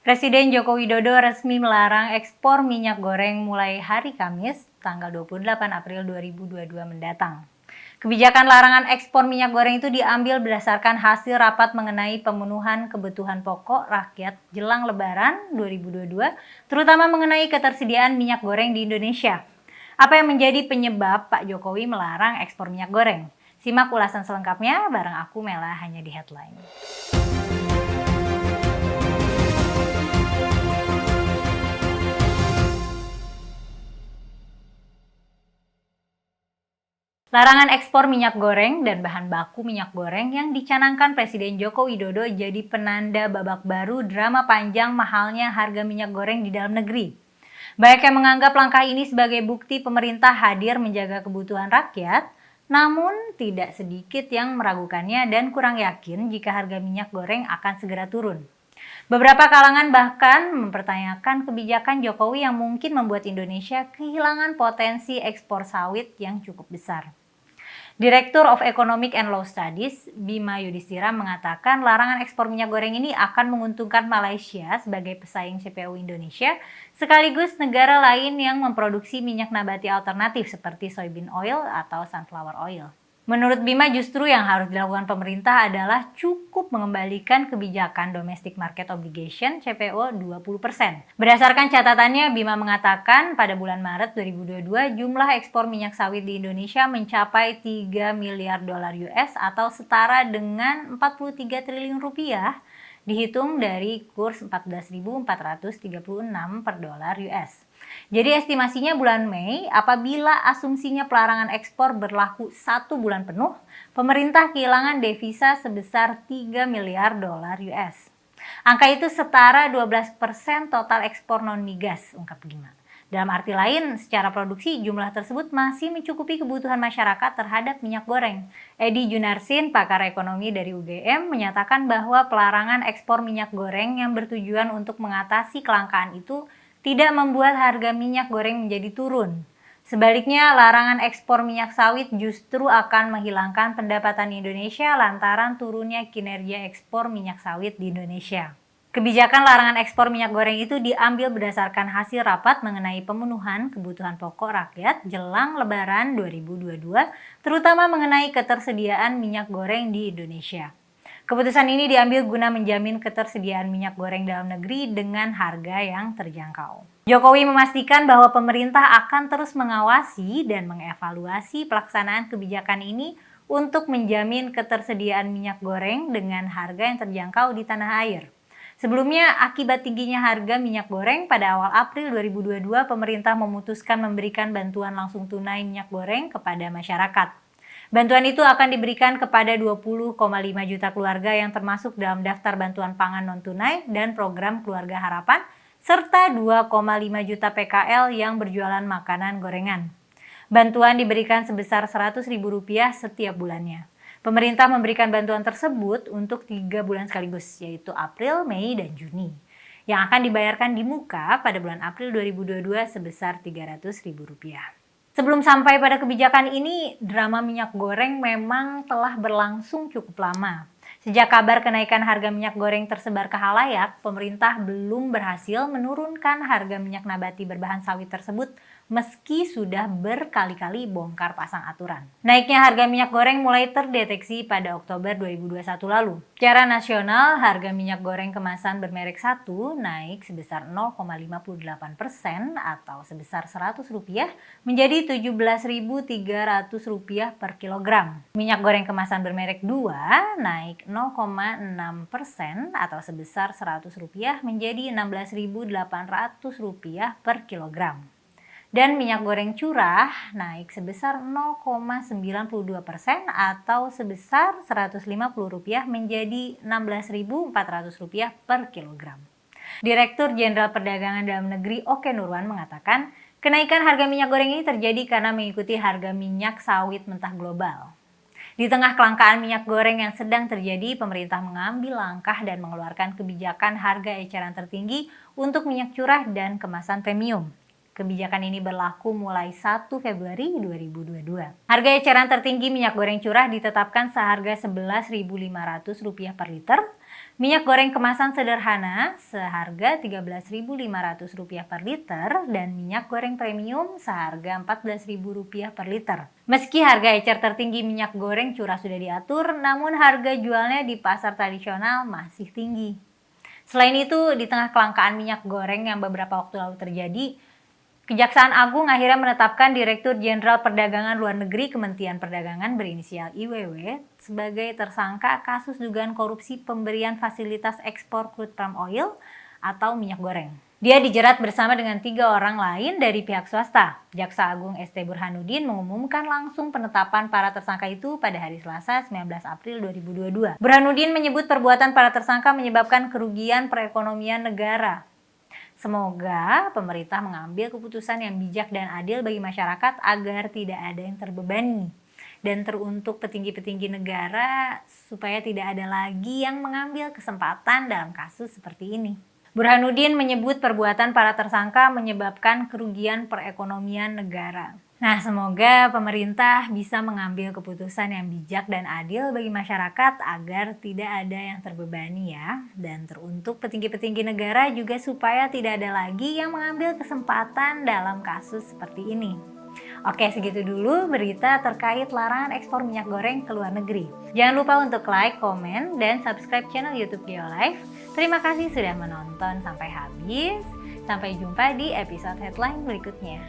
Presiden Joko Widodo resmi melarang ekspor minyak goreng mulai hari Kamis, tanggal 28 April 2022 mendatang. Kebijakan larangan ekspor minyak goreng itu diambil berdasarkan hasil rapat mengenai pemenuhan kebutuhan pokok rakyat jelang Lebaran 2022, terutama mengenai ketersediaan minyak goreng di Indonesia. Apa yang menjadi penyebab Pak Jokowi melarang ekspor minyak goreng? Simak ulasan selengkapnya bareng aku Mela hanya di Headline. Larangan ekspor minyak goreng dan bahan baku minyak goreng yang dicanangkan Presiden Joko Widodo jadi penanda babak baru drama panjang mahalnya harga minyak goreng di dalam negeri. Banyak yang menganggap langkah ini sebagai bukti pemerintah hadir menjaga kebutuhan rakyat, namun tidak sedikit yang meragukannya dan kurang yakin jika harga minyak goreng akan segera turun. Beberapa kalangan bahkan mempertanyakan kebijakan Jokowi yang mungkin membuat Indonesia kehilangan potensi ekspor sawit yang cukup besar. Direktur of Economic and Law Studies, Bima Yudhistira mengatakan larangan ekspor minyak goreng ini akan menguntungkan Malaysia sebagai pesaing CPO Indonesia, sekaligus negara lain yang memproduksi minyak nabati alternatif seperti soybean oil atau sunflower oil. Menurut Bima, justru yang harus dilakukan pemerintah adalah cukup mengembalikan kebijakan Domestic Market Obligation CPO 20%. Berdasarkan catatannya, Bima mengatakan pada bulan Maret 2022 jumlah ekspor minyak sawit di Indonesia mencapai 3 miliar dolar US atau setara dengan 43 triliun rupiah dihitung dari kurs 14.436 per dolar US. Jadi estimasinya bulan Mei, apabila asumsinya pelarangan ekspor berlaku 1 bulan penuh, pemerintah kehilangan devisa sebesar 3 miliar dolar US. Angka itu setara 12% total ekspor non-migas, ungkap Bima. Dalam arti lain, secara produksi jumlah tersebut masih mencukupi kebutuhan masyarakat terhadap minyak goreng. Edi Junarsin, pakar ekonomi dari UGM, menyatakan bahwa pelarangan ekspor minyak goreng yang bertujuan untuk mengatasi kelangkaan itu tidak membuat harga minyak goreng menjadi turun. Sebaliknya, larangan ekspor minyak sawit justru akan menghilangkan pendapatan Indonesia lantaran turunnya kinerja ekspor minyak sawit di Indonesia. Kebijakan larangan ekspor minyak goreng itu diambil berdasarkan hasil rapat mengenai pemenuhan kebutuhan pokok rakyat jelang Lebaran 2022, terutama mengenai ketersediaan minyak goreng di Indonesia. Keputusan ini diambil guna menjamin ketersediaan minyak goreng dalam negeri dengan harga yang terjangkau. Jokowi memastikan bahwa pemerintah akan terus mengawasi dan mengevaluasi pelaksanaan kebijakan ini untuk menjamin ketersediaan minyak goreng dengan harga yang terjangkau di tanah air. Sebelumnya, akibat tingginya harga minyak goreng pada awal April 2022, pemerintah memutuskan memberikan bantuan langsung tunai minyak goreng kepada masyarakat. Bantuan itu akan diberikan kepada 20,5 juta keluarga yang termasuk dalam daftar bantuan pangan non-tunai dan program Keluarga Harapan, serta 2,5 juta PKL yang berjualan makanan gorengan. Bantuan diberikan sebesar Rp100.000 setiap bulannya. Pemerintah memberikan bantuan tersebut untuk 3 bulan sekaligus, yaitu April, Mei, dan Juni, yang akan dibayarkan di muka pada bulan April 2022 sebesar Rp300.000. Sebelum sampai pada kebijakan ini, drama minyak goreng memang telah berlangsung cukup lama. Sejak kabar kenaikan harga minyak goreng tersebar ke khalayak, pemerintah belum berhasil menurunkan harga minyak nabati berbahan sawit tersebut meski sudah berkali-kali bongkar pasang aturan. Naiknya harga minyak goreng mulai terdeteksi pada Oktober 2021 lalu. Secara nasional, harga minyak goreng kemasan bermerek 1 naik sebesar 0,58% atau sebesar Rp100 menjadi Rp17.300 per kilogram. Minyak goreng kemasan bermerek 2 naik 0,6% atau sebesar Rp100 menjadi Rp16.800 per kilogram. Dan minyak goreng curah naik sebesar 0,92% atau sebesar Rp150 menjadi Rp16.400 per kilogram. Direktur Jenderal Perdagangan Dalam Negeri Oke Nurwan mengatakan, kenaikan harga minyak goreng ini terjadi karena mengikuti harga minyak sawit mentah global. Di tengah kelangkaan minyak goreng yang sedang terjadi, pemerintah mengambil langkah dan mengeluarkan kebijakan harga eceran tertinggi untuk minyak curah dan kemasan premium. Kebijakan ini berlaku mulai 1 Februari 2022. Harga eceran tertinggi minyak goreng curah ditetapkan seharga Rp11.500 per liter, Minyak goreng kemasan sederhana seharga Rp13.500 per liter dan minyak goreng premium seharga Rp14.000 per liter. Meski harga ecer tertinggi minyak goreng curah sudah diatur, namun harga jualnya di pasar tradisional masih tinggi. Selain itu, di tengah kelangkaan minyak goreng yang beberapa waktu lalu terjadi, Kejaksaan Agung akhirnya menetapkan Direktur Jenderal Perdagangan Luar Negeri Kementerian Perdagangan berinisial IWW sebagai tersangka kasus dugaan korupsi pemberian fasilitas ekspor crude palm oil atau minyak goreng. Dia dijerat bersama dengan 3 orang lain dari pihak swasta. Jaksa Agung ST Burhanuddin mengumumkan langsung penetapan para tersangka itu pada hari Selasa 19 April 2022. Burhanuddin menyebut perbuatan para tersangka menyebabkan kerugian perekonomian negara. Semoga pemerintah mengambil keputusan yang bijak dan adil bagi masyarakat agar tidak ada yang terbebani. Dan teruntuk petinggi-petinggi negara supaya tidak ada lagi yang mengambil kesempatan dalam kasus seperti ini. Burhanuddin menyebut perbuatan para tersangka menyebabkan kerugian perekonomian negara. Nah, semoga pemerintah bisa mengambil keputusan yang bijak dan adil bagi masyarakat agar tidak ada yang terbebani ya. Dan teruntuk petinggi-petinggi negara juga supaya tidak ada lagi yang mengambil kesempatan dalam kasus seperti ini. Oke, segitu dulu berita terkait larangan ekspor minyak goreng ke luar negeri. Jangan lupa untuk like, komen, dan subscribe channel YouTube Geolife. Terima kasih sudah menonton sampai habis. Sampai jumpa di episode headline berikutnya.